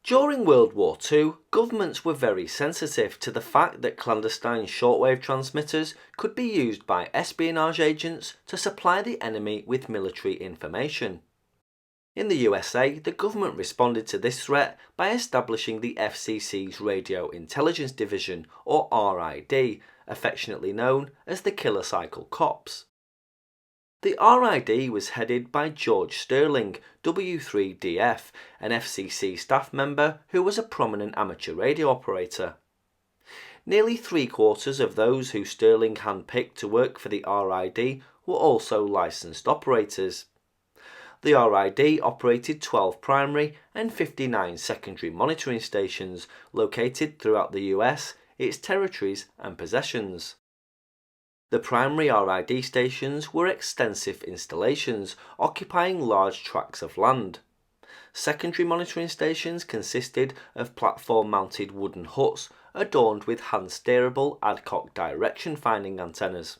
During World War II, governments were very sensitive to the fact that clandestine shortwave transmitters could be used by espionage agents to supply the enemy with military information. In the USA, the government responded to this threat by establishing the FCC's Radio Intelligence Division, or RID, affectionately known as the Kilocycle Cops. The RID was headed by George Sterling, W3DF, an FCC staff member who was a prominent amateur radio operator. Nearly 3/4 of those who Sterling handpicked to work for the RID were also licensed operators. The RID operated 12 primary and 59 secondary monitoring stations located throughout the US, its territories and possessions. The primary RID stations were extensive installations occupying large tracts of land. Secondary monitoring stations consisted of platform-mounted wooden huts adorned with hand-steerable ad-hoc direction-finding antennas.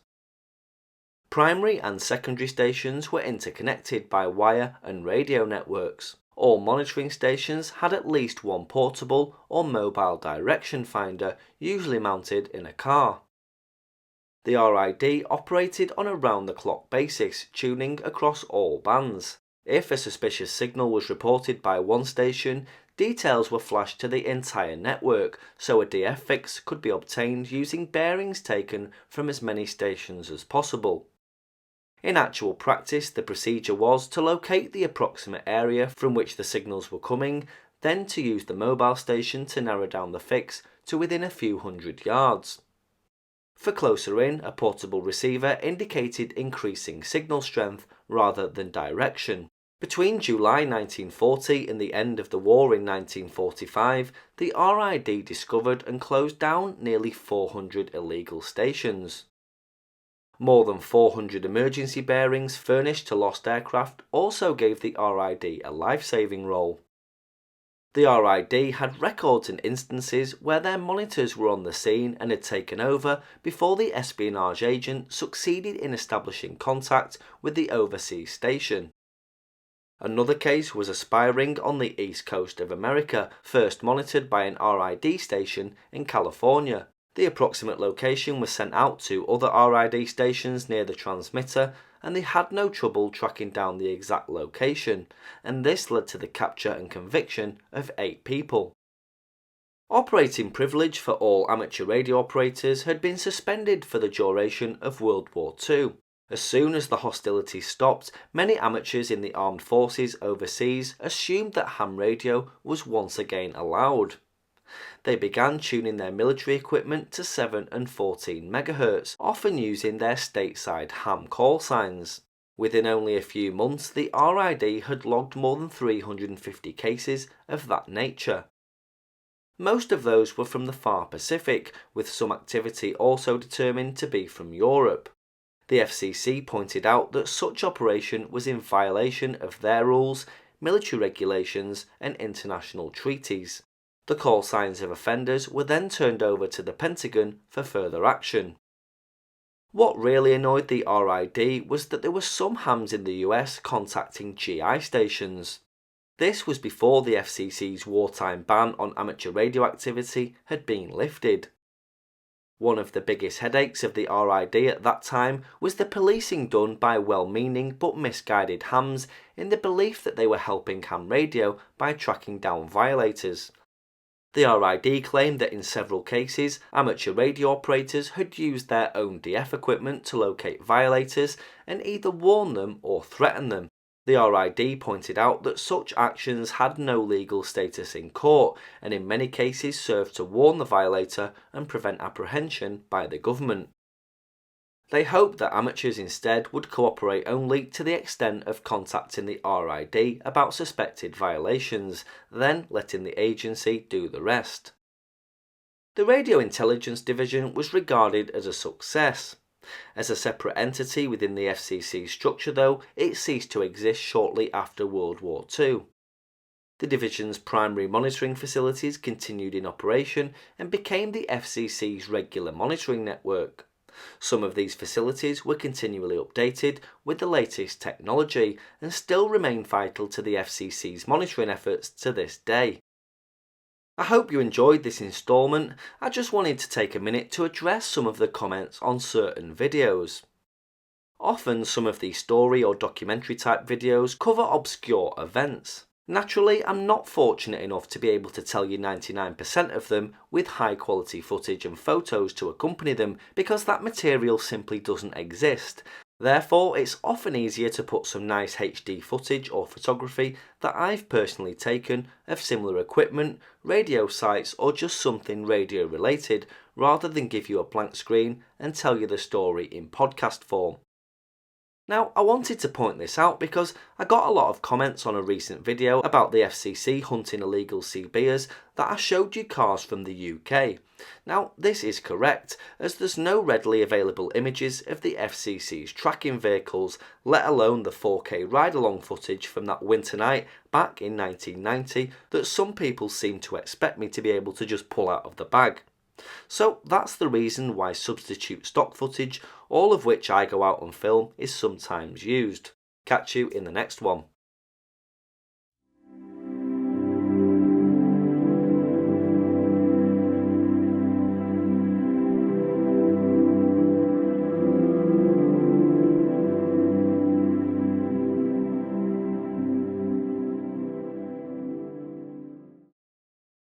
Primary and secondary stations were interconnected by wire and radio networks. All monitoring stations had at least one portable or mobile direction finder, usually mounted in a car. The RID operated on a round-the-clock basis, tuning across all bands. If a suspicious signal was reported by one station, details were flashed to the entire network so a DF fix could be obtained using bearings taken from as many stations as possible. In actual practice, the procedure was to locate the approximate area from which the signals were coming, then to use the mobile station to narrow down the fix to within a few hundred yards. For closer in, a portable receiver indicated increasing signal strength rather than direction. Between July 1940 and the end of the war in 1945, the RID discovered and closed down nearly 400 illegal stations. More than 400 emergency bearings furnished to lost aircraft also gave the RID a life-saving role. The RID had records and instances where their monitors were on the scene and had taken over before the espionage agent succeeded in establishing contact with the overseas station. Another case was a spy ring on the east coast of America, first monitored by an RID station in California. The approximate location was sent out to other RID stations near the transmitter, and they had no trouble tracking down the exact location, and this led to the capture and conviction of 8 people. Operating privilege for all amateur radio operators had been suspended for the duration of World War II. As soon as the hostilities stopped, many amateurs in the armed forces overseas assumed that ham radio was once again allowed. They began tuning their military equipment to 7 and 14 MHz, often using their stateside ham call signs. Within only a few months, the RID had logged more than 350 cases of that nature. Most of those were from the far Pacific, with some activity also determined to be from Europe. The FCC pointed out that such operation was in violation of their rules, military regulations, and international treaties. The call signs of offenders were then turned over to the Pentagon for further action. What really annoyed the RID was that there were some hams in the US contacting GI stations. This was before the FCC's wartime ban on amateur radio activity had been lifted. One of the biggest headaches of the RID at that time was the policing done by well-meaning but misguided hams in the belief that they were helping ham radio by tracking down violators. The RID claimed that in several cases, amateur radio operators had used their own DF equipment to locate violators and either warn them or threaten them. The RID pointed out that such actions had no legal status in court and in many cases served to warn the violator and prevent apprehension by the government. They hoped that amateurs instead would cooperate only to the extent of contacting the RID about suspected violations, then letting the agency do the rest. The Radio Intelligence Division was regarded as a success. As a separate entity within the FCC structure, though, it ceased to exist shortly after World War II. The division's primary monitoring facilities continued in operation and became the FCC's regular monitoring network. Some of these facilities were continually updated with the latest technology and still remain vital to the FCC's monitoring efforts to this day. I hope you enjoyed this instalment. I just wanted to take a minute to address some of the comments on certain videos. Often some of these story or documentary type videos cover obscure events. Naturally, I'm not fortunate enough to be able to tell you 99% of them with high quality footage and photos to accompany them because that material simply doesn't exist. Therefore, it's often easier to put some nice HD footage or photography that I've personally taken of similar equipment, radio sites or just something radio related, rather than give you a blank screen and tell you the story in podcast form. Now, I wanted to point this out because I got a lot of comments on a recent video about the FCC hunting illegal CBers that I showed you cars from the UK. Now, this is correct, as there's no readily available images of the FCC's tracking vehicles, let alone the 4K ride-along footage from that winter night back in 1990 that some people seem to expect me to be able to just pull out of the bag. So that's the reason why substitute stock footage, all of which I go out and film, is sometimes used. Catch you in the next one.